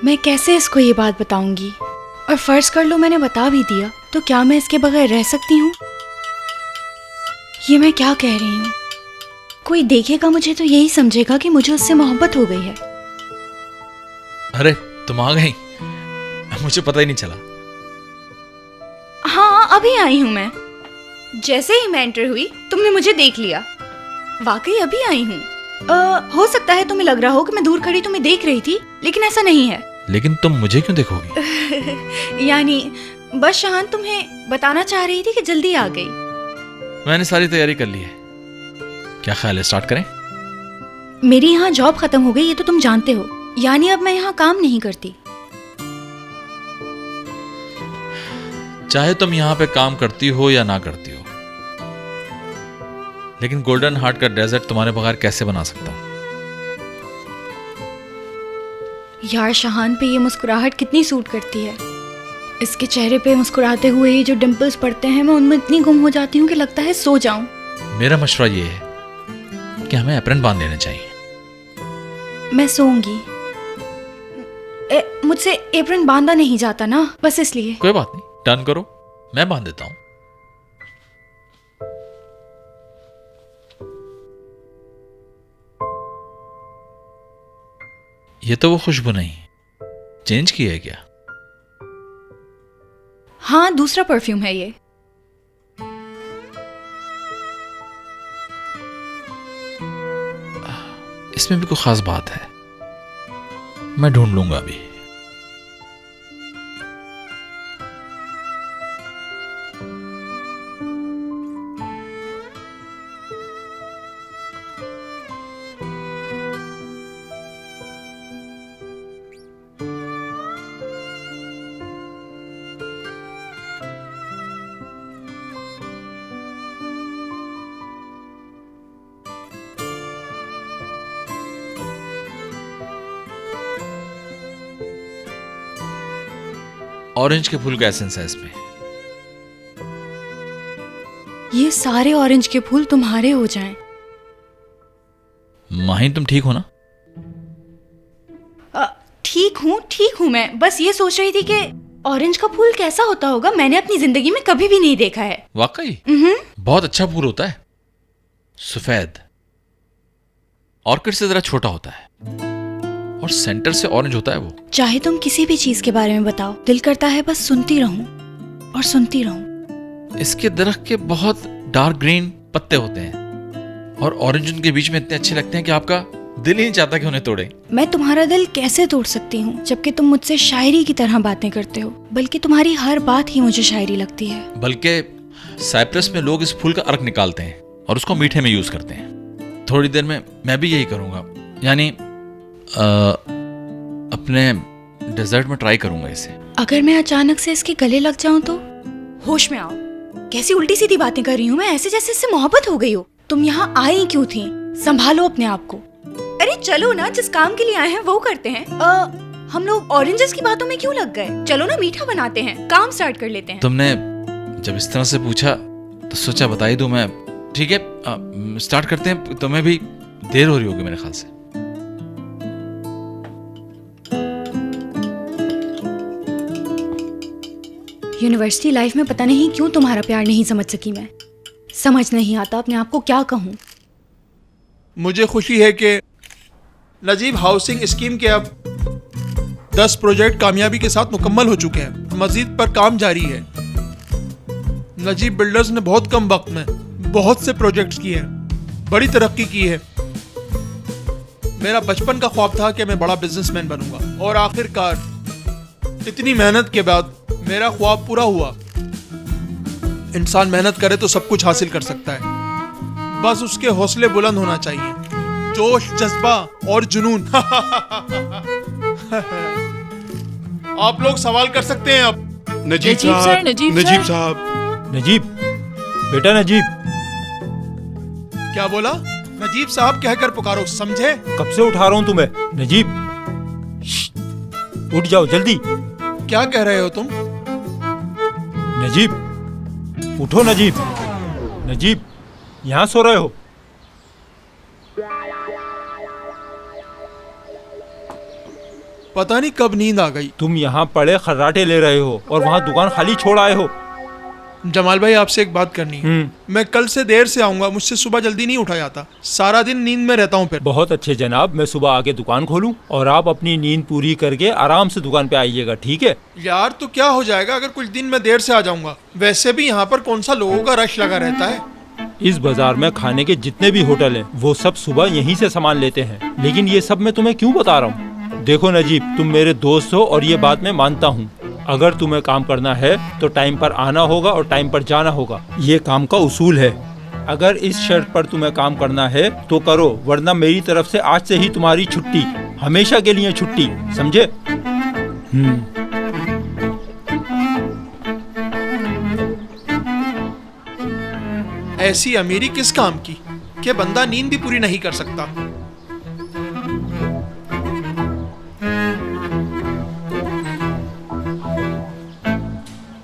मैं कैसे इसको ये बात बताऊंगी? और फर्ज कर लो मैंने बता भी दिया, तो क्या मैं इसके बगैर रह सकती हूँ? ये मैं क्या कह रही हूँ? कोई देखेगा मुझे तो यही समझेगा कि मुझे उससे मोहब्बत हो गई है। अरे तुम आ गई, मुझे पता ही नहीं चला। हाँ अभी आई हूँ मैं। जैसे ही मैं एंटर हुई तुमने मुझे देख लिया। वाकई अभी आई हूँ। हो सकता है तुम्हें लग रहा हो कि मैं दूर खड़ी तुम्हें देख रही थी, लेकिन ऐसा नहीं है। लेकिन तुम मुझे क्यों देखोगी? यानी बस शहान तुम्हें बताना चाह रही थी कि जल्दी आ गई। मैंने सारी तैयारी कर ली है। क्या ख्याल है, स्टार्ट करें? मेरी यहाँ जॉब खत्म हो गई, ये तो तुम जानते हो। यानी अब मैं यहाँ काम नहीं करती। चाहे तुम यहाँ पे काम करती हो या ना करती हो, लेकिन गोल्डन हार्ट का डेजर्ट तुम्हारे बगैर कैसे बना सकता हूँ? यार शहान पे ये मुस्कुराहट कितनी सूट करती है। इसके चेहरे पे मुस्कुराते हुए ये जो डिंपल्स पड़ते हैं, मैं उनमें इतनी गुम हो जाती हूँ कि लगता है सो जाऊं। मेरा मशवरा ये है कि हमें एप्रन बांध लेना चाहिए। मैं सोऊंगी। मुझसे एप्रन बांधा नहीं जाता ना, बस इसलिए। कोई बात नहीं, टर्न करो, मैं बांध देता हूं। ये तो वो खुशबू नहीं, चेंज की है क्या? हाँ दूसरा परफ्यूम है ये। इसमें भी कोई खास बात है, मैं ढूंढ लूंगा अभी। ऑरेंज के फूल का एसेंस है इसमें। ये सारे ऑरेंज के फूल तुम्हारे हो जाएं। माहिन तुम ठीक हो ना? ठीक हूँ मैं बस ये सोच रही थी कि ऑरेंज का फूल कैसा होता होगा। मैंने अपनी जिंदगी में कभी भी नहीं देखा है। वाकई बहुत अच्छा फूल होता है, सफेद, ऑर्किड से जरा छोटा होता है और सेंटर से ऑरेंज होता है वो। चाहे तुम किसी भी चीज के बारे में बताओ, दिल करता है बस सुनती रहूं और सुनती रहूं। इसके दरख्त के बहुत डार्क ग्रीन पत्ते होते हैं और ऑरेंज उनके बीच में इतने अच्छे लगते हैं कि आपका दिल ही नहीं चाहता कि उन्हें तोड़े। मैं तुम्हारा दिल कैसे तोड़ सकती हूँ, जबकि तुम मुझसे शायरी की तरह बातें करते हो। बल्कि तुम्हारी हर बात ही मुझे शायरी लगती है। बल्कि साइप्रस में लोग इस फूल का अर्क निकालते हैं और उसको मीठे में यूज करते हैं। थोड़ी देर में मैं भी यही करूंगा, यानी अपने डेजर्ट में ट्राई करूंगा इसे। अगर मैं अचानक से इसके गले लग जाऊं तो? होश में आओ, कैसी उल्टी सीधी बातें कर रही हूँ मैं, ऐसे जैसे इससे मोहब्बत हो गई हो। तुम यहाँ आई क्यों थी? संभालो अपने आप को। अरे चलो ना, जिस काम के लिए आए हैं वो करते हैं। हम लोग ऑरेंजेस की बातों में क्यों लग गए? चलो ना मीठा बनाते हैं, काम स्टार्ट कर लेते हैं। तुमने जब इस तरह से पूछा तो सोचा बता ही दूं मैं। ठीक है, स्टार्ट करते हैं। तुम्हें भी देर हो रही होगी मेरे ख्याल से। यूनिवर्सिटी लाइफ में पता नहीं क्यों तुम्हारा प्यार नहीं समझ सकी मैं। समझ नहीं आता अपने आप को क्या कहूँ। मुझे खुशी है कि नजीब हाउसिंग स्कीम के अब 10 प्रोजेक्ट कामयाबी के साथ मुकम्मल हो चुके हैं। मजीद पर काम जारी है। नजीब बिल्डर्स ने बहुत कम वक्त में बहुत से प्रोजेक्ट्स किए हैं, बड़ी तरक्की की है। मेरा बचपन का ख्वाब था कि मैं बड़ा बिजनेसमैन बनूंगा और आखिरकार इतनी मेहनत के बाद मेरा ख्वाब पूरा हुआ। इंसान मेहनत करे तो सब कुछ हासिल कर सकता है, बस उसके हौसले बुलंद होना चाहिए, जोश, जज्बा और जुनून। आप लोग सवाल कर सकते हैं अब। नजीब साहब, नजीब साहब, नजीब, बेटा नजीब। क्या बोला? नजीब साहब कहकर पुकारो, समझे? कब से उठा रहा हूं तुम्हें। नजीब, उठ जाओ जल्दी। क्या कह रहे हो तुम? नजीब, उठो नजीब। नजीब, यहाँ सो रहे हो? पता नहीं कब नींद आ गई। तुम यहाँ पड़े खर्राटे ले रहे हो और वहाँ दुकान खाली छोड़ आए हो। जमाल भाई आपसे एक बात करनी है। मैं कल से देर से आऊंगा, मुझसे सुबह जल्दी नहीं उठा जाता, सारा दिन नींद में रहता हूँ फिर। बहुत अच्छे जनाब, मैं सुबह आके दुकान खोलूं और आप अपनी नींद पूरी करके आराम से दुकान पे आइएगा, ठीक है? यार तो क्या हो जाएगा अगर कुछ दिन मैं देर से आ जाऊंगा? वैसे भी यहाँ पर कौन सा लोगों का रश लगा रहता है। इस बाजार में खाने के जितने भी होटल हैं वो सब सुबह यहीं से सामान लेते हैं, लेकिन ये सब मैं तुम्हें क्यों बता रहा हूँ? देखो नजीब, तुम मेरे दोस्त हो और ये बात मैं मानता हूँ। अगर तुम्हें काम करना है तो टाइम पर आना होगा और टाइम पर जाना होगा, ये काम का उसूल है। अगर इस शर्त पर तुम्हें काम करना है तो करो, वरना मेरी तरफ से आज से ही तुम्हारी छुट्टी, हमेशा के लिए छुट्टी, समझे? ऐसी अमीरी किस काम की कि बंदा नींद भी पूरी नहीं कर सकता।